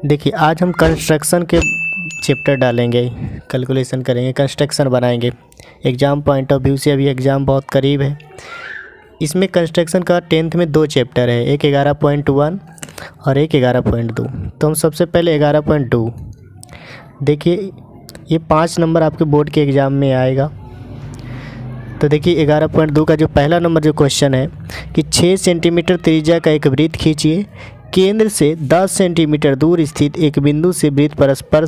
देखिए आज हम कंस्ट्रक्शन के चैप्टर डालेंगे, कैलकुलेशन करेंगे, कंस्ट्रक्शन बनाएंगे। एग्ज़ाम पॉइंट ऑफ व्यू से अभी एग्ज़ाम बहुत करीब है। इसमें कंस्ट्रक्शन का 10th में 2 चैप्टर है, एक 11.1 और एक 11.2। तो हम सबसे पहले 11.2 देखिए, ये 5 नंबर आपके बोर्ड के एग्ज़ाम में आएगा। तो देखिए 11.2 का जो पहला नंबर जो क्वेश्चन है कि 6 सेंटीमीटर त्रिज्या का एक वृत्त खींचिए, केंद्र से 10 सेंटीमीटर दूर स्थित एक बिंदु से वृत्त परस्पर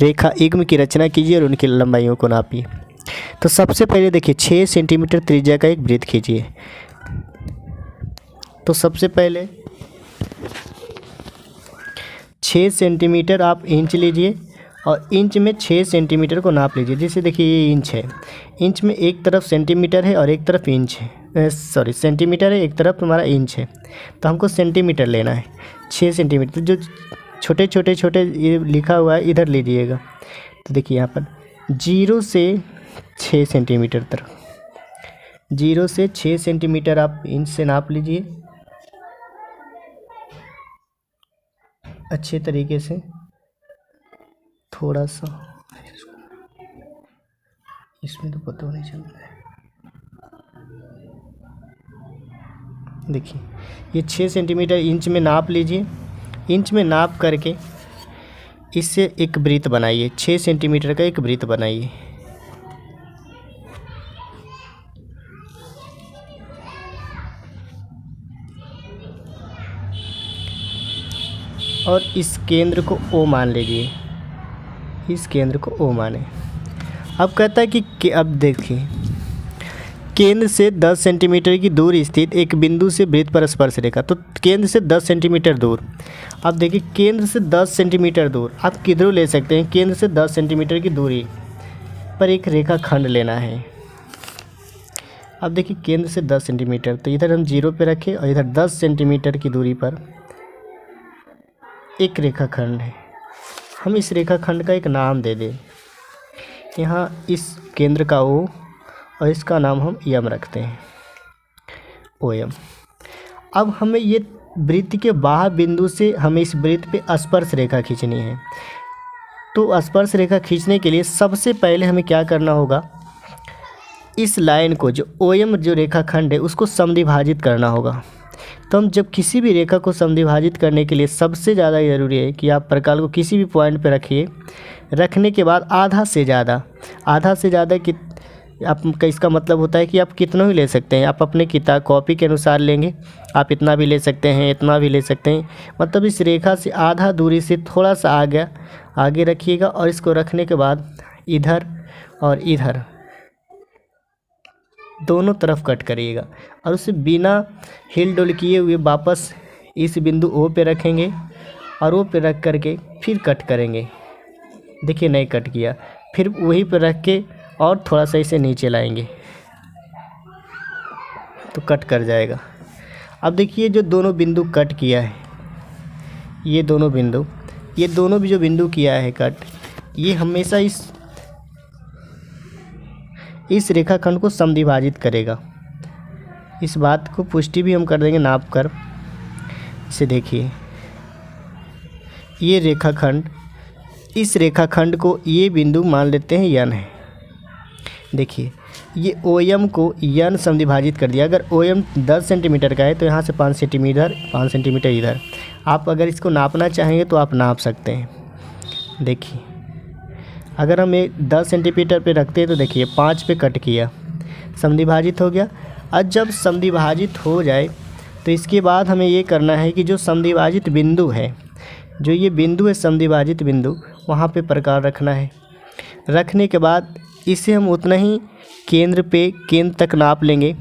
रेखा युग्म की रचना कीजिए और उनकी लंबाइयों को नापिए। तो सबसे पहले देखिए 6 सेंटीमीटर त्रिज्या का एक वृत्त खींचिए। तो सबसे पहले 6 सेंटीमीटर आप इंच लीजिए और इंच में 6 सेंटीमीटर को नाप लीजिए। जैसे देखिए ये इंच है, इंच में एक तरफ सेंटीमीटर है और एक तरफ इंच है, सेंटीमीटर है, एक तरफ तुम्हारा इंच है। तो हमको सेंटीमीटर लेना है 6 सेंटीमीटर। जो छोटे छोटे ये लिखा हुआ है इधर लीजिएगा। तो देखिए यहाँ पर 0 से 6 सेंटीमीटर तक, 0 से 6 सेंटीमीटर आप इंच से नाप लीजिए अच्छे तरीके से। थोड़ा सा इसमें तो पता नहीं चल रहा है। देखिए ये 6 सेंटीमीटर इंच में नाप लीजिए। इंच में नाप करके इससे एक वृत्त बनाइए, 6 सेंटीमीटर का एक वृत्त बनाइए। और इस केंद्र को O मान लीजिए, इस केंद्र को O माने। अब कहता है कि अब देखिए केंद्र से 10 सेंटीमीटर की दूर स्थित एक बिंदु से वृत्त पर स्पर्श रेखा। तो केंद्र से 10 सेंटीमीटर दूर, अब देखिए केंद्र से 10 सेंटीमीटर दूर आप किधरों ले सकते हैं। केंद्र से 10 सेंटीमीटर की दूरी पर एक रेखा खंड लेना है। अब देखिए केंद्र से 10 सेंटीमीटर, तो इधर हम 0 पे रखें और इधर 10 सेंटीमीटर की दूरी पर एक रेखा खंड है। हम इस रेखा खंड का एक नाम दे दें। यहाँ इस केंद्र का O और इसका नाम हम यम रखते हैं, OM। अब हमें ये वृत्त के बाह्य बिंदु से हमें इस वृत्त पे स्पर्श रेखा खींचनी है। तो स्पर्श रेखा खींचने के लिए सबसे पहले हमें क्या करना होगा, इस लाइन को जो OM जो रेखा खंड है उसको समद्विभाजित करना होगा। तो हम जब किसी भी रेखा को समद्विभाजित करने के लिए सबसे ज़्यादा ज़रूरी है कि आप प्रकाल को किसी भी पॉइंट पर रखिए। रखने के बाद आधा से ज़्यादा कि आपका इसका मतलब होता है कि आप कितना ही ले सकते हैं। आप अपने किताब कॉपी के अनुसार लेंगे, आप इतना भी ले सकते हैं, इतना भी ले सकते हैं। मतलब इस रेखा से आधा दूरी से थोड़ा सा आगे रखिएगा और इसको रखने के बाद इधर और इधर दोनों तरफ कट करिएगा और उसे बिना हिल डुल किए हुए वापस इस बिंदु O पे रखेंगे और O पे रख करके फिर कट करेंगे। देखिए नहीं कट किया, फिर वहीं पे रख के और थोड़ा सा इसे नीचे लाएंगे तो कट कर जाएगा। अब देखिए जो दोनों बिंदु कट किया है, ये दोनों भी जो बिंदु किया है कट, ये हमेशा इस रेखाखंड को समद्विभाजित करेगा। इस बात को पुष्टि भी हम कर देंगे नाप कर। इसे देखिए ये रेखाखंड, इस रेखाखंड को ये बिंदु मान लेते हैं यन है। देखिए ये OM को यन समद्विभाजित कर दिया। अगर OM 10 सेंटीमीटर का है तो यहाँ से 5 सेंटीमीटर इधर। आप अगर इसको नापना चाहेंगे तो आप नाप सकते हैं। देखिए अगर हम 10 सेंटीमीटर पे रखते हैं तो देखिए 5 पे कट किया, समद्विभाजित हो गया। अब जब समद्विभाजित हो जाए तो इसके बाद हमें ये करना है कि जो समद्विभाजित बिंदु है, जो ये बिंदु है समद्विभाजित बिंदु, वहाँ पे प्रकार रखना है। रखने के बाद इसे हम उतना ही केंद्र तक नाप लेंगे।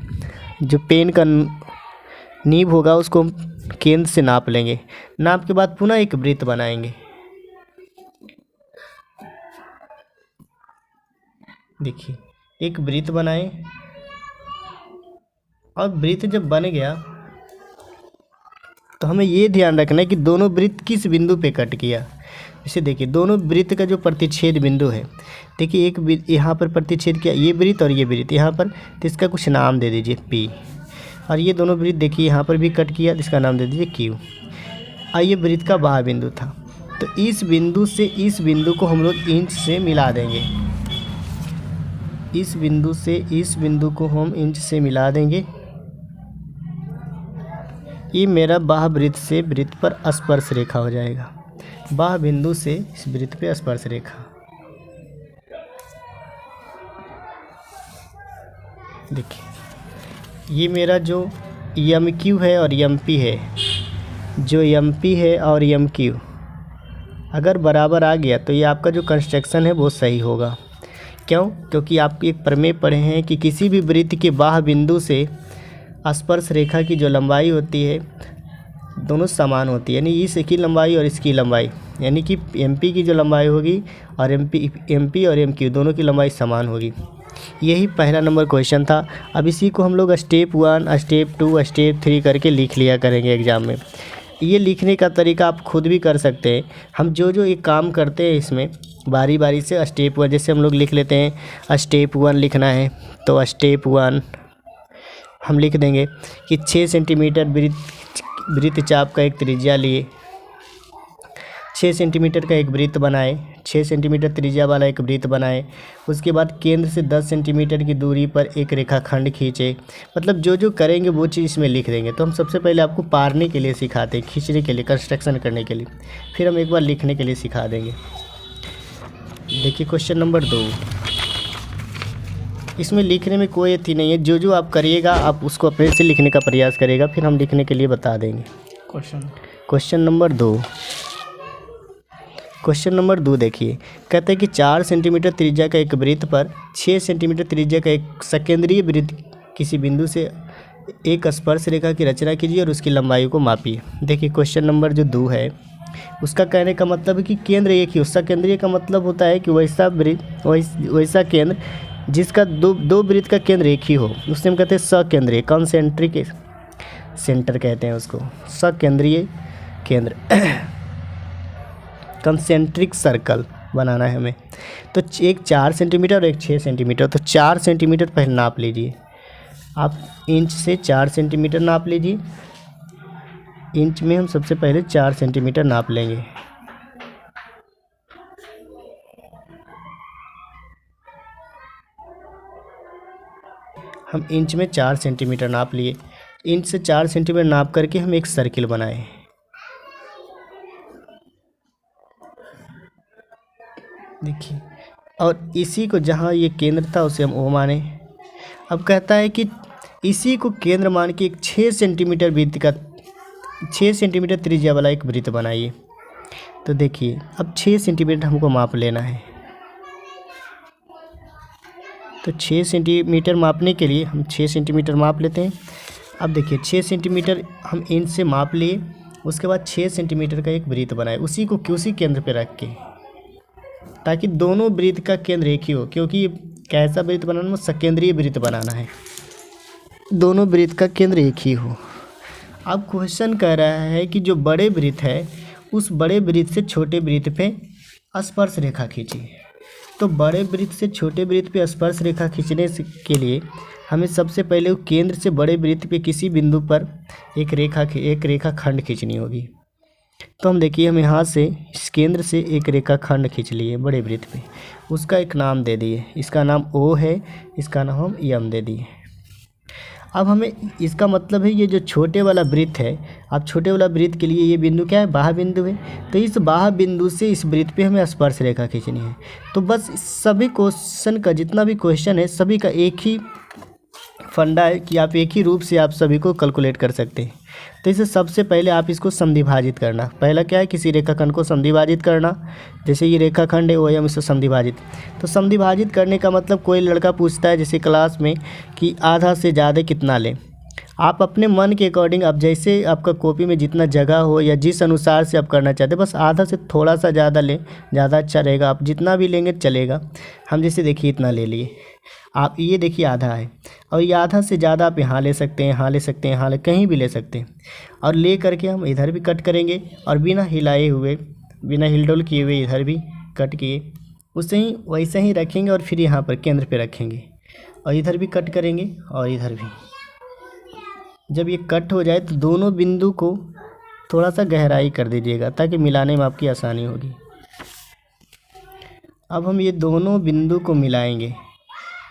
जो पेन का नीब होगा उसको हम केंद्र से नाप लेंगे। नाप के बाद पुनः एक वृत्त बनाएंगे। देखिए एक वृत्त बनाएं और वृत्त जब बन गया तो हमें ये ध्यान रखना है कि दोनों वृत्त किस बिंदु पे कट किया। जैसे देखिए दोनों वृत्त का जो प्रतिच्छेद बिंदु है, देखिए एक यहाँ पर प्रतिच्छेद किया, ये वृत्त और ये वृत्त यहाँ पर, तो इसका कुछ नाम दे दीजिए P। और ये दोनों वृत्त देखिए यहाँ पर भी कट किया, इसका नाम दे दीजिए Q। और ये वृत्त का बाह्य बिंदु था। तो इस बिंदु से इस बिंदु को हम लोग इंच से मिला देंगे। इस बिंदु से इस बिंदु को हम इंच से मिला देंगे। ये मेरा बाह्य वृत्त से वृत्त पर स्पर्श रेखा हो जाएगा। बाह्य बिंदु से इस वृत्त पे स्पर्श रेखा। देखिए ये मेरा जो एम क्यू है और एम पी है, जो एम पी है और एम क्यू अगर बराबर आ गया तो ये आपका जो कंस्ट्रक्शन है वो सही होगा। क्यों? क्योंकि आप एक प्रमेय पढ़े हैं कि किसी भी वृत्त के बाह्य बिंदु से स्पर्श रेखा की जो लंबाई होती है दोनों समान होती है, यानी इसकी लंबाई और इसकी लंबाई, यानी कि एम पी की जो लंबाई होगी और एम पी और एम क्यू दोनों की लंबाई समान होगी। यही पहला नंबर क्वेश्चन था। अब इसी को हम लोग स्टेप 1, स्टेप 2, स्टेप 3 करके लिख लिया करेंगे एग्ज़ाम में। ये लिखने का तरीका आप खुद भी कर सकते हैं। हम जो एक काम करते हैं इसमें बारी बारी से स्टेप 1 जैसे हम लोग लिख लेते हैं। स्टेप 1 लिखना है तो स्टेप 1 हम लिख देंगे कि 6 सेंटीमीटर वृत्त चाप का एक त्रिज्या लिए, 6 सेंटीमीटर का एक वृत्त बनाए, 6 सेंटीमीटर त्रिज्या वाला एक वृत्त बनाए। उसके बाद केंद्र से 10 सेंटीमीटर की दूरी पर एक रेखाखंड खींचे। मतलब जो करेंगे वो चीज़ इसमें लिख देंगे। तो हम सबसे पहले आपको पारने के लिए सिखाते हैं, खींचने के लिए, कंस्ट्रक्शन करने के लिए, फिर हम एक बार लिखने के लिए सिखा देंगे। देखिए क्वेश्चन नंबर 2, इसमें लिखने में कोई अथी नहीं है। जो आप करिएगा आप उसको अपने से लिखने का प्रयास करेगा, फिर हम लिखने के लिए बता देंगे। क्वेश्चन नंबर 2, क्वेश्चन नंबर 2 देखिए, कहते हैं कि 4 सेंटीमीटर त्रिज्या का एक वृत्त पर 6 सेंटीमीटर त्रिज्या का एक सकेंद्रीय वृत्त किसी बिंदु से एक स्पर्श रेखा की रचना कीजिए और उसकी लंबाई को मापिए। देखिए क्वेश्चन नंबर जो 2 है उसका कहने का मतलब है कि केंद्र एक ही हो। सकेंद्रीय का मतलब होता है कि वैसा केंद्र जिसका दो वृत्त का केंद्र एक ही हो, उससे हम कहते हैं सकेंद्रीय, कॉन्सेंट्रिक सेंटर कहते हैं उसको, सकेंद्रीय केंद्र। कंसेंट्रिक सर्कल बनाना है हमें। तो एक 4 सेंटीमीटर और एक 6 सेंटीमीटर। तो 4 सेंटीमीटर पहले नाप लीजिए आप, इंच से 4 सेंटीमीटर नाप लीजिए। इंच में हम सबसे पहले 4 सेंटीमीटर नाप लेंगे। हम इंच में 4 सेंटीमीटर नाप लिए। इंच से 4 सेंटीमीटर नाप करके हम एक सर्किल बनाए। देखिए, और इसी को जहाँ ये केंद्र था उसे हम ओ माने। अब कहता है कि इसी को केंद्र मान के एक 6 सेंटीमीटर वृत्त का 6 सेंटीमीटर त्रिज्या वाला एक वृत्त बनाइए। तो देखिए अब 6 सेंटीमीटर हमको माप लेना है। तो 6 सेंटीमीटर मापने के लिए हम 6 सेंटीमीटर माप लेते हैं। अब देखिए 6 सेंटीमीटर हम इंच से माप लिए, उसके बाद 6 सेंटीमीटर का एक वृत्त बनाए, उसी को उसी केंद्र पे रख के, ताकि दोनों वृत्त का केंद्र एक ही हो। क्योंकि कैसा वृत्त बनाना है, सकेंद्रीय वृत्त बनाना है, दोनों वृत्त का केंद्र एक ही हो। अब क्वेश्चन कह रहा है कि जो बड़े वृत्त है उस बड़े वृत्त से छोटे वृत्त पे स्पर्श रेखा खींचिए। तो बड़े वृत्त से छोटे वृत्त पे स्पर्श रेखा खींचने के लिए हमें सबसे पहले केंद्र से बड़े वृत्त पे किसी बिंदु पर एक रेखा खंड खींचनी होगी। तो हम देखिए, हम यहाँ से इस केंद्र से एक रेखा खंड खींच लिए बड़े वृत्त पे, उसका एक नाम दे दिए, इसका नाम ओ है, इसका नाम हम एम दे दिए। अब हमें इसका मतलब है ये जो छोटे वाला वृत्त है, अब छोटे वाला वृत्त के लिए ये बिंदु क्या है, बाह्य बिंदु है। तो इस बाह्य बिंदु से इस वृत्त पे हमें स्पर्श रेखा खींचनी है। तो बस सभी क्वेश्चन का जितना भी क्वेश्चन है सभी का एक ही फंडा है कि आप एक ही रूप से आप सभी को कैलकुलेट कर सकते हैं। तो इसे सबसे पहले आप इसको समद्विभाजित करना। पहला क्या है, किसी रेखाखंड को समद्विभाजित करना। जैसे ये रेखाखंड है वो हम इसको समद्विभाजित। तो समद्विभाजित करने का मतलब, कोई लड़का पूछता है जैसे क्लास में कि आधा से ज़्यादा कितना लें, आप अपने मन के अकॉर्डिंग, आप जैसे आपका कॉपी में जितना जगह हो या जिस अनुसार से आप करना चाहते हैं, बस आधा से थोड़ा सा ज़्यादा लें, ज़्यादा अच्छा रहेगा। आप जितना भी लेंगे चलेगा। हम जैसे देखिए इतना ले लिए, आप ये देखिए आधा है, और ये आधा से ज़्यादा आप यहाँ ले सकते हैं, यहाँ ले सकते हैं, यहाँ कहीं भी ले सकते हैं। और ले करके हम इधर भी कट करेंगे, और बिना हिलाए हुए, बिना हिलडोल किए हुए इधर भी कट किए, उसे ही वैसे ही रखेंगे और फिर यहाँ पर केंद्र पे रखेंगे, और इधर भी कट करेंगे और इधर भी। जब ये कट हो जाए तो दोनों बिंदु को थोड़ा सा गहराई कर दीजिएगा ताकि मिलाने में आपकी आसानी होगी। अब हम ये दोनों बिंदु को मिलाएंगे।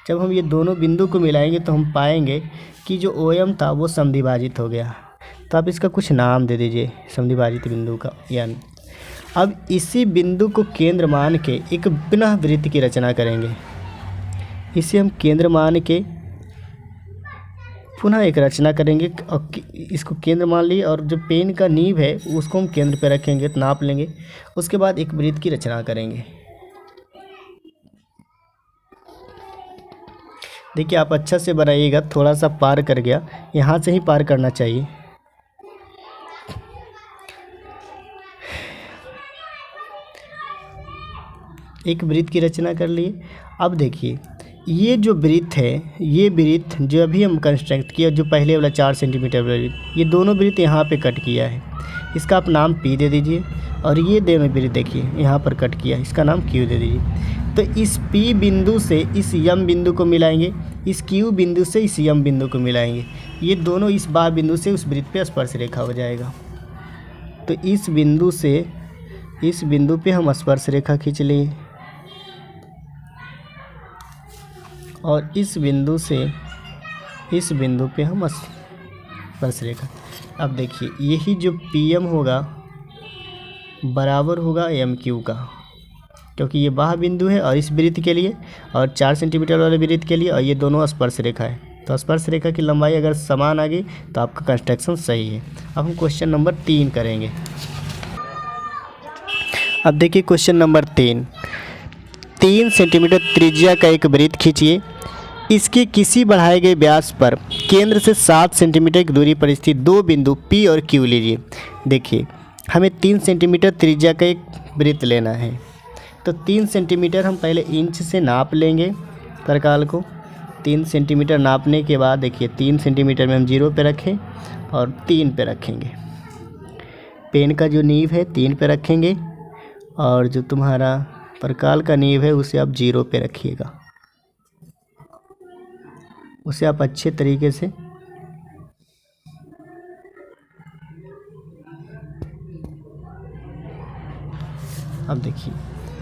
जब हम ये दोनों बिंदु को मिलाएंगे तो हम पाएंगे कि जो OM था वो समद्विभाजित हो गया। तो आप इसका कुछ नाम दे दीजिए समद्विभाजित बिंदु का यानी। अब इसी बिंदु को केंद्र मान के एक पुनः वृत्त की रचना करेंगे। इसे हम केंद्र मान के पुनः एक रचना करेंगे और इसको केंद्र मान लिए और जो पेन का नींव है उसको हम केंद्र पे रखेंगे, तो नाप लेंगे। उसके बाद एक वृत्त की रचना करेंगे। देखिए आप अच्छा से बनाइएगा, थोड़ा सा पार कर गया, यहाँ से ही पार करना चाहिए। एक वृत्त की रचना कर लिए। अब देखिए ये जो वृत्त है, ये वृत्त जो अभी हम कंस्ट्रक्ट किया, जो पहले वाला 4 सेंटीमीटर वाला वृत्त, ये दोनों वृत्त यहाँ पे कट किया है। इसका आप नाम P दे दीजिए। और ये दोनों वृत्त देखिए यहाँ पर कट किया, इसका नाम Q दे दीजिए। तो इस P बिंदु से इस M बिंदु को मिलाएंगे, इस Q बिंदु से इस M बिंदु को मिलाएंगे। ये दोनों इस बाह्य बिंदु से उस वृत्त पे स्पर्श रेखा हो जाएगा। तो इस बिंदु से इस बिंदु पे हम स्पर्श रेखा खींच लिए और इस बिंदु से इस बिंदु पे हम स्पर्श रेखा। अब देखिए यही जो PM होगा बराबर होगा MQ का, क्योंकि ये बाह्य बिंदु है और इस वृत्त के लिए और 4 सेंटीमीटर वाले वृत्त के लिए, और ये दोनों स्पर्श रेखा है। तो स्पर्श रेखा की लंबाई अगर समान आ गई तो आपका कंस्ट्रक्शन सही है। अब हम क्वेश्चन नंबर 3 करेंगे। अब देखिए क्वेश्चन नंबर 3 सेंटीमीटर त्रिज्या का एक वृत्त खींचिए। इसके किसी बढ़ाए गए व्यास पर केंद्र से 7 सेंटीमीटर की दूरी पर स्थित दो बिंदु P और Q लीजिए। देखिए हमें 3 सेंटीमीटर त्रिज्या का एक वृत्त लेना है। तो 3 सेंटीमीटर हम पहले इंच से नाप लेंगे तरकाल को। 3 सेंटीमीटर नापने के बाद देखिए 3 सेंटीमीटर में हम 0 पे रखें और 3 पे रखेंगे। पेन का जो नींव है 3 पे रखेंगे और जो तुम्हारा परकाल का नींव है उसे आप 0 पे रखिएगा। उसे आप अच्छे तरीके से अब देखिए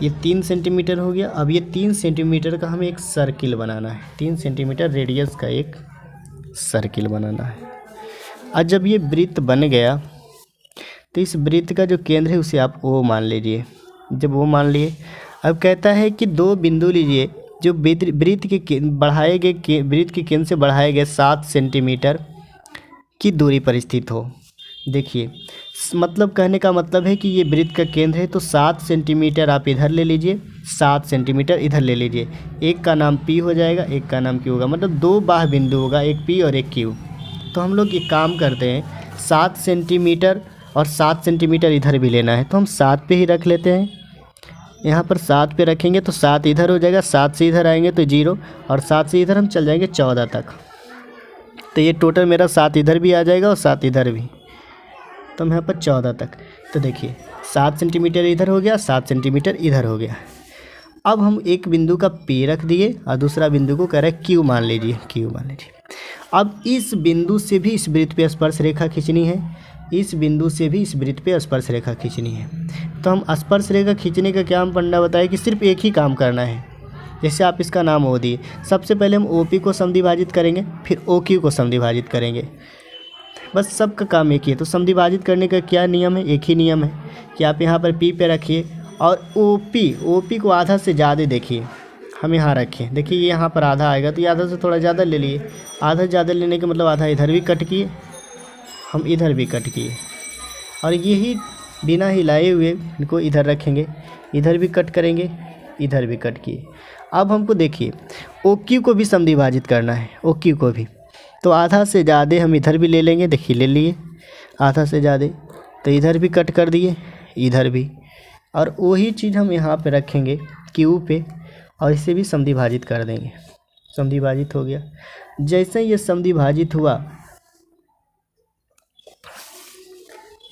ये 3 सेंटीमीटर हो गया। अब ये 3 सेंटीमीटर का हमें एक सर्किल बनाना है। 3 सेंटीमीटर रेडियस का एक सर्किल बनाना है। और जब ये वृत्त बन गया तो इस वृत्त का जो केंद्र है उसे आप O मान लीजिए। जब वो मान लिए, अब कहता है कि दो बिंदु लीजिए जो वृत्त के बढ़ाए गए वृत्त के केंद्र से बढ़ाए गए 7 सेंटीमीटर की दूरी पर स्थित हो। देखिए मतलब कहने का मतलब है कि ये वृत्त का केंद्र है, तो 7 सेंटीमीटर आप इधर ले लीजिए, 7 सेंटीमीटर इधर ले लीजिए। एक का नाम P हो जाएगा, एक का नाम Q होगा, मतलब दो बाह्य बिंदु होगा, एक P और एक Q। तो हम लोग एक काम करते हैं, 7 सेंटीमीटर और 7 सेंटीमीटर इधर भी लेना है, तो हम 7 पे ही रख लेते हैं। यहाँ पर 7 पे रखेंगे तो 7 इधर हो जाएगा, 7 से इधर आएंगे तो 0 और 7 से इधर हम चल जाएंगे 14 तक। तो ये टोटल मेरा 7 इधर भी आ जाएगा और 7 इधर भी, तो हम यहाँ पर 14 तक। तो देखिए 7 सेंटीमीटर इधर हो गया, 7 सेंटीमीटर इधर हो गया। अब हम एक बिंदु का P रख दिए और दूसरा बिंदु को कह रहे हैं Q मान लीजिए, Q मान लीजिए। अब इस बिंदु से भी इस वृत्त पे स्पर्श रेखा खींचनी है, इस बिंदु से भी इस वृत्त पे स्पर्श रेखा खींचनी है। तो हम स्पर्श रेखा खींचने का क्या हम पंडा बताए कि सिर्फ एक ही काम करना है। जैसे आप इसका नाम O दिए, सबसे पहले हम OP को समद्विभाजित करेंगे, फिर OQ को समद्विभाजित करेंगे। बस सबका काम एक ही है। तो समद्विभाजित करने का क्या नियम है, एक ही नियम है कि आप यहाँ पर P पे रखिए और OP को आधा से ज़्यादा देखिए, हम यहाँ रखें। देखिए ये यहाँ पर आधा आएगा तो ये आधा से थोड़ा ज़्यादा ले लिए। आधा ज़्यादा लेने का मतलब आधा इधर भी कट किए, हम इधर भी कट किए, और यही बिना हिलाए हुए इनको इधर रखेंगे, इधर भी कट करेंगे, इधर भी कट किए। अब हमको देखिए OQ को भी समद्विभाजित करना है, OQ को भी। तो आधा से ज़्यादा हम इधर भी ले लेंगे, देखिए ले लिए आधा से ज़्यादा, तो इधर भी कट कर दिए, इधर भी, और वही चीज़ हम यहाँ पे रखेंगे Q पे और इसे भी समद्विभाजित कर देंगे। समद्विभाजित हो गया। जैसे ये समद्विभाजित हुआ,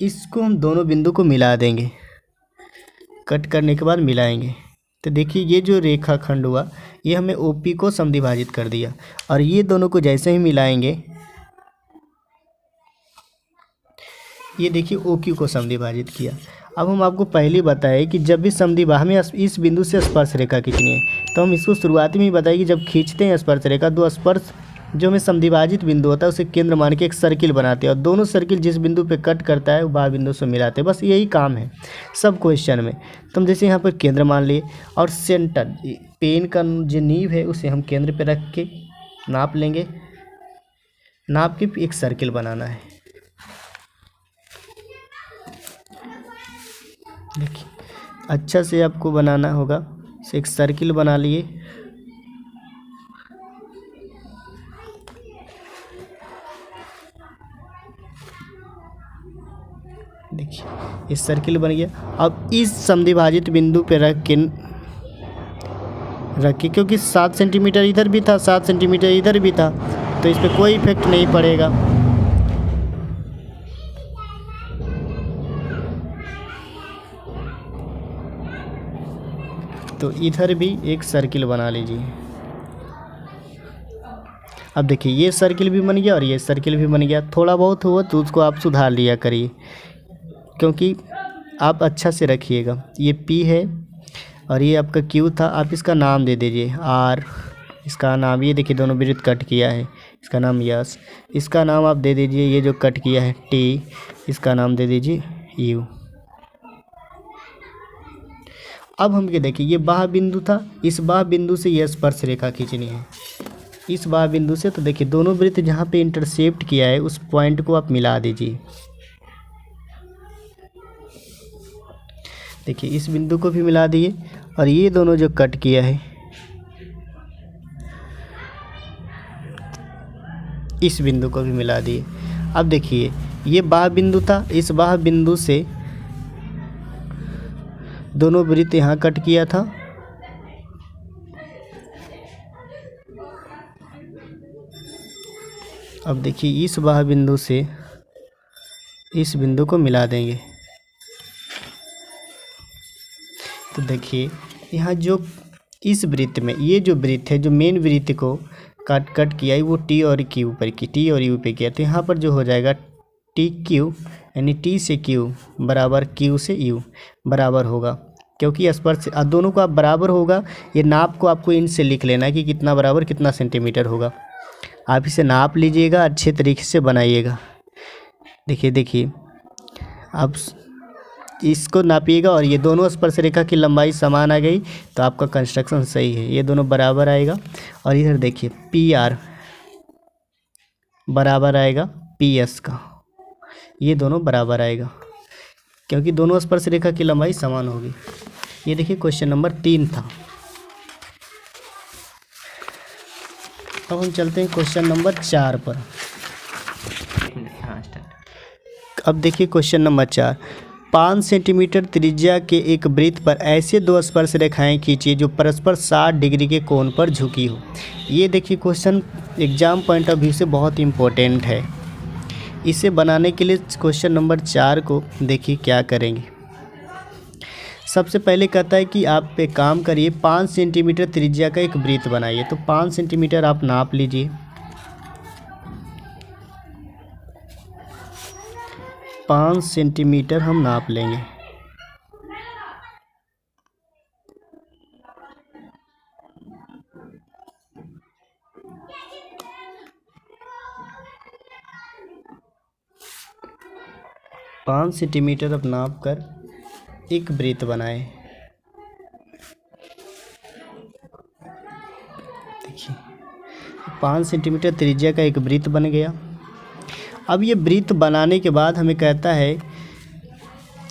इसको हम दोनों बिंदु को मिला देंगे, कट करने के बाद मिलाएंगे। तो देखिए ये जो रेखा खंड हुआ ये हमें OP को समद्विभाजित कर दिया, और ये दोनों को जैसे ही मिलाएंगे, ये देखिए ओ क्यू को समद्विभाजित किया। अब हम आपको पहले बताए कि जब भी समद्विभाजन हमें इस बिंदु से स्पर्श रेखा खींचनी है, तो हम इसको शुरुआत में ही बताए कि जब खींचते हैं स्पर्श रेखा, दो स्पर्श जो हमें समद्विभाजित बिंदु होता है उसे केंद्र मान के एक सर्किल बनाते हैं, और दोनों सर्किल जिस बिंदु पे कट करता है वो बाह बिंदु से मिलाते हैं। बस यही काम है सब क्वेश्चन में। तो हम जैसे यहाँ पर केंद्र मान लिए, और सेंटर पेन का जो नींव है उसे हम केंद्र पे रख के नाप लेंगे, नाप के एक सर्किल बनाना है। देखिए अच्छा से आपको बनाना होगा, एक सर्किल बना लिए। देखिए इस सर्किल बन गया। अब इस समद्विभाजित बिंदु पे रख के क्योंकि 7 सेंटीमीटर इधर भी था, 7 सेंटीमीटर इधर भी था, तो इस पर कोई इफेक्ट नहीं पड़ेगा। तो इधर भी एक सर्किल बना लीजिए। अब देखिए ये सर्किल भी बन गया और ये सर्किल भी बन गया। थोड़ा बहुत हुआ तो उसको आप सुधार लिया करिए, क्योंकि आप अच्छा से रखिएगा। ये P है और ये आपका Q था, आप इसका नाम दे दीजिए R। इसका नाम, ये देखिए दोनों वृत्त कट किया है, इसका नाम यस। इसका नाम आप दे दीजिए, ये जो कट किया है T, इसका नाम दे दीजिए U। अब हम ये देखिए ये बाह बिंदु था, इस बाह बिंदु से यह स्पर्श रेखा खींचनी है, इस बाह बिंदु से। तो देखिए दोनों वृत्त जहाँ पे इंटरसेप्ट किया है उस पॉइंट को आप मिला दीजिए। देखिए इस बिंदु को भी मिला दिए, और ये दोनों जो कट किया है इस बिंदु को भी मिला दिए। अब देखिए ये बाह बिंदु था, इस बाह बिंदु से दोनों वृत्त यहाँ कट किया था, अब देखिए इस बाह बिंदु से इस बिंदु को मिला देंगे। तो देखिए यहाँ जो इस वृत्त में ये जो वृत्त है, जो मेन वृत्त को कट किया है वो T और Q पर की, T और U पे किया। तो यहाँ पर जो हो जाएगा TQ, यानी T से Q बराबर Q से U बराबर होगा, क्योंकि स्पर्श दोनों का बराबर होगा। ये नाप को आपको इनसे लिख लेना है कि कितना बराबर कितना सेंटीमीटर होगा। आप इसे नाप लीजिएगा, अच्छे तरीके से बनाइएगा। देखिए आप इसको नापिएगा और ये दोनों स्पर्श रेखा की लंबाई समान आ गई, तो आपका कंस्ट्रक्शन सही है, ये दोनों बराबर आएगा। और इधर देखिए PR बराबर आएगा PS का, ये दोनों बराबर आएगा क्योंकि दोनों स्पर्श रेखा की लंबाई समान होगी। ये देखिए क्वेश्चन नंबर 3 था। अब हम चलते हैं क्वेश्चन नंबर 4 पर। अब देखिए क्वेश्चन नंबर 4, 5 सेंटीमीटर त्रिज्या के एक वृत्त पर ऐसे दो स्पर्श रेखाएं खींचिए जो परस्पर 60 डिग्री के कोण पर झुकी हो। ये देखिए question exam point of view से बहुत इम्पोर्टेंट है। इसे बनाने के लिए क्वेश्चन नंबर 4 को देखिए क्या करेंगे। सबसे पहले कहता है कि आप एक काम करिए, 5 सेंटीमीटर त्रिज्या का एक वृत्त बनाइए। तो 5 सेंटीमीटर आप नाप लीजिए, 5 सेंटीमीटर हम नाप लेंगे। पाँच सेंटीमीटर अब नाप कर एक वृत्त बनाए। देखिए 5 सेंटीमीटर त्रिज्या का एक वृत्त बन गया। अब ये वृत्त बनाने के बाद हमें कहता है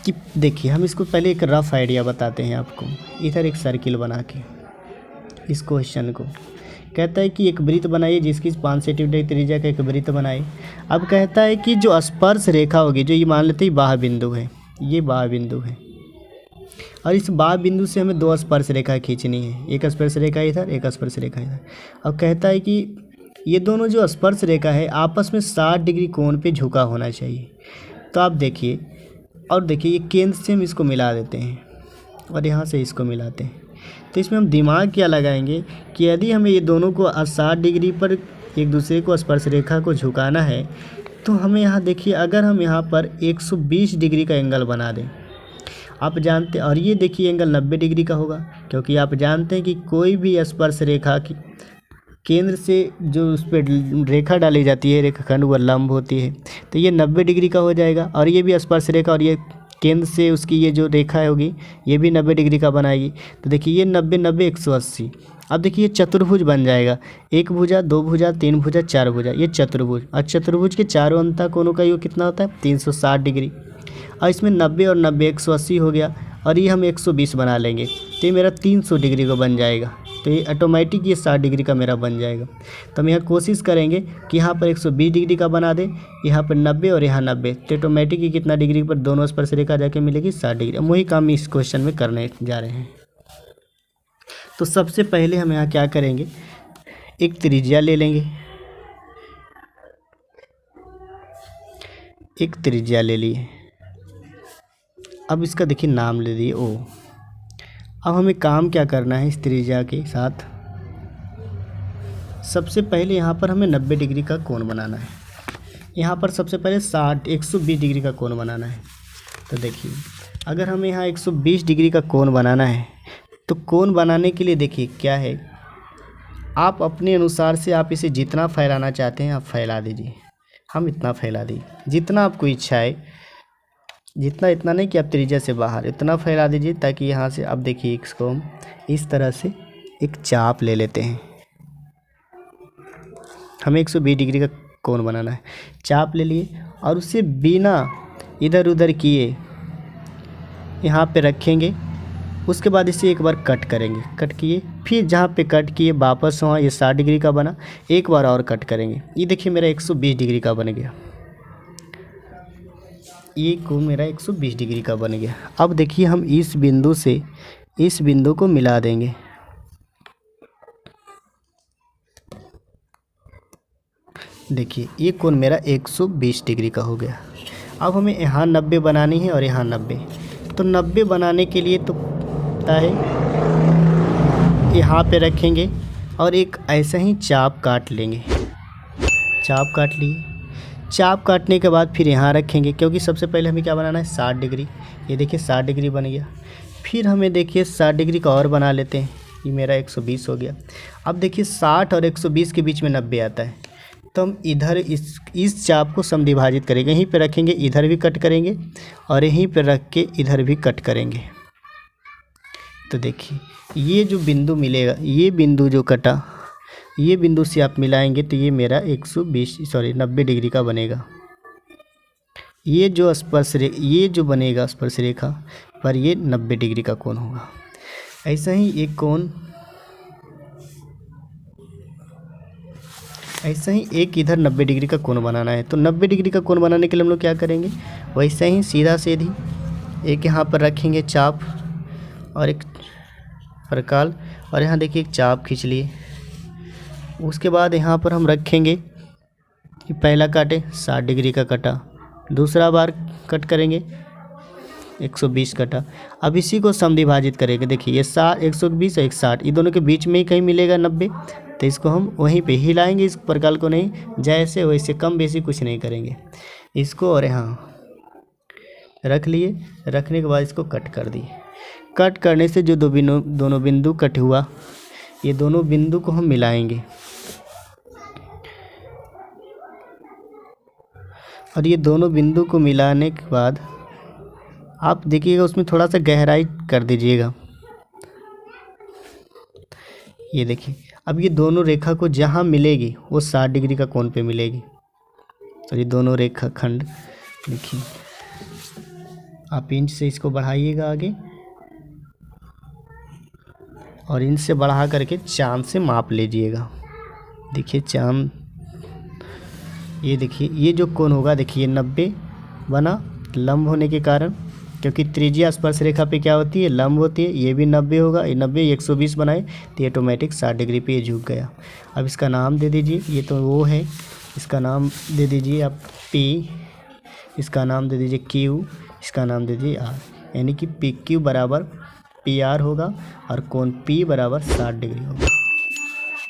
कि देखिए हम इसको पहले एक रफ आइडिया बताते हैं आपको। इधर एक सर्किल बना के इस क्वेश्चन को कहता है कि एक वृत्त बनाइए जिसकी 5 सेंटीमीटर त्रिज्या का एक वृत्त बनाए। अब कहता है कि जो स्पर्श रेखा होगी, जो ये मान लेते हैं बाह बिंदु है, ये बाह बिंदु है, और इस बाह बिंदु से हमें दो स्पर्श रेखा खींचनी है, एक स्पर्श रेखा इधर, एक स्पर्श रेखा इधर। अब कहता है कि ये दोनों जो स्पर्श रेखा है आपस में 60 डिग्री कोण पे झुका होना चाहिए। तो आप देखिए, और देखिए ये केंद्र से हम इसको मिला देते हैं और यहाँ से इसको मिलाते हैं। तो इसमें हम दिमाग क्या लगाएंगे कि यदि हमें ये दोनों को 60 डिग्री पर एक दूसरे को स्पर्श रेखा को झुकाना है, तो हमें यहाँ देखिए, अगर हम यहाँ पर 120 डिग्री का एंगल बना दें, आप जानते, और ये देखिए एंगल 90 डिग्री का होगा, क्योंकि आप जानते हैं कि कोई भी स्पर्श रेखा की केंद्र से जो उस पर रेखा डाली जाती है रेखाखंड, वह लंब होती है, तो ये 90 डिग्री का हो जाएगा। और ये भी स्पर्श रेखा, और ये केंद्र से उसकी ये जो रेखा होगी ये भी 90 डिग्री का बनाएगी। तो देखिए ये 90 90 180। अब देखिए ये चतुर्भुज बन जाएगा, एक भुजा, दो भुजा, तीन भुजा, चार भुजा, ये चतुर्भुज। और चतुर्भुज के चारों अंतः कोणों का योग कितना होता है? 360 डिग्री। और इसमें 90 और 90 180 हो गया, और ये हम 120 बना लेंगे, तो ये मेरा 300 डिग्री का बन जाएगा। तो ये ऑटोमेटिक ये 60 डिग्री का मेरा बन जाएगा। तो हम यहाँ कोशिश करेंगे कि यहाँ पर 120 डिग्री का बना दें, यहाँ पर 90 और यहाँ 90, तो ऑटोमेटिक ही कितना डिग्री पर दोनों स्पर्श रेखा जाके मिलेगी? 60 डिग्री। वही काम इस क्वेश्चन में करने जा रहे हैं। तो सबसे पहले हम यहाँ क्या करेंगे, एक त्रिज्या ले लेंगे, एक त्रिज्या ले लिए। अब इसका देखिए नाम ले दिए ओ। अब हमें काम क्या करना है इस त्रिज्या के साथ? सबसे पहले यहाँ पर हमें 90 डिग्री का कोण बनाना है। यहाँ पर सबसे पहले 120 डिग्री का कोण बनाना है। तो देखिए, अगर हमें यहाँ 120 डिग्री का कोण बनाना है, तो कोण बनाने के लिए देखिए क्या है, आप अपने अनुसार से आप इसे जितना फैलाना चाहते हैं आप फैला दीजिए। हम इतना फैला दिए, जितना आपको इच्छा है, जितना, इतना नहीं कि आप त्रिज्या से बाहर, इतना फैला दीजिए, ताकि यहाँ से अब देखिए इसको हम इस तरह से एक चाप ले लेते हैं। हमें 120 डिग्री का कोण बनाना है, चाप ले लिए और उसे बिना इधर उधर किए यहाँ पे रखेंगे। उसके बाद इसे एक बार कट करेंगे, कट किए, फिर जहाँ पे कट किए वापस वहाँ, ये 60 डिग्री का बना, एक बार और कट करेंगे। ये देखिए मेरा 120 डिग्री का बन गया, ये कोण मेरा 120 डिग्री का बन गया। अब देखिए हम इस बिंदु से इस बिंदु को मिला देंगे। देखिए ये कोण मेरा 120 डिग्री का हो गया। अब हमें यहाँ 90 बनानी है और यहाँ 90। तो 90 बनाने के लिए तो पता है, यहाँ पे रखेंगे और एक ऐसा ही चाप काट लेंगे। चाप काट लिए, चाप काटने के बाद फिर यहाँ रखेंगे, क्योंकि सबसे पहले हमें क्या बनाना है? 60 डिग्री। ये देखिए 60 डिग्री बन गया। फिर हमें देखिए 60 डिग्री का और बना लेते हैं, ये मेरा 120 हो गया। अब देखिए 60 और 120 के बीच में 90 आता है, तो हम इधर इस चाप को समद्विभाजित करेंगे, यहीं पे रखेंगे, इधर भी कट करेंगे और यहीं पे रख के इधर भी कट करेंगे। तो देखिए ये जो बिंदु मिलेगा, ये बिंदु जो कटा, ये बिंदु से आप मिलाएंगे तो ये मेरा 90 डिग्री का बनेगा। ये जो ये जो बनेगा स्पर्श रेखा पर, ये 90 डिग्री का कोण होगा। ऐसा ही एक कोण, ऐसा ही एक इधर 90 डिग्री का कोण बनाना है। तो 90 डिग्री का कोण बनाने के लिए हम लोग क्या करेंगे? वैसे ही सीधा सीधी एक यहाँ पर रखेंगे चाप और एक प्रकाल, और यहाँ देखिए एक चाप खींच लिए। उसके बाद यहाँ पर हम रखेंगे कि पहला काटे 60 डिग्री का कटा, दूसरा बार कट करेंगे 120 कटा। अब इसी को समद्विभाजित करेंगे। देखिए ये 120 और 160, ये दोनों के बीच में ही कहीं मिलेगा 90, तो इसको हम वहीं पे हिलाएंगे, इस प्रकार को नहीं, जैसे वैसे कम बेसी कुछ नहीं करेंगे इसको। और यहाँ रख लिए, रखने के बाद इसको कट कर दिए। कट करने से जो दोनों बिंदु कट हुआ, ये दोनों बिंदु को हम मिलाएंगे और ये दोनों बिंदु को मिलाने के बाद आप देखिएगा उसमें थोड़ा सा गहराई कर दीजिएगा। ये देखिए अब ये दोनों रेखा को जहाँ मिलेगी वो 60 डिग्री का कोण पे मिलेगी। तो ये दोनों रेखा खंड देखिए, आप इंच से इसको बढ़ाइएगा आगे और इंच से बढ़ा करके चांद से माप लीजिएगा। देखिए चांद, ये देखिए ये जो कोण होगा, देखिए 90 बना लंब होने के कारण, क्योंकि त्रिज्या स्पर्श रेखा पे क्या होती है? लंब होती है। ये भी 90 होगा, ये 90 120 बनाए तो ये ऑटोमेटिक 60 डिग्री पे ये झुक गया। अब इसका नाम दे दीजिए, ये तो वो है, इसका नाम दे दीजिए आप P, इसका नाम दे दीजिए Q, इसका नाम दे दीजिए R, यानी कि PQ बराबर PR होगा और कोण P बराबर 60 डिग्री होगा।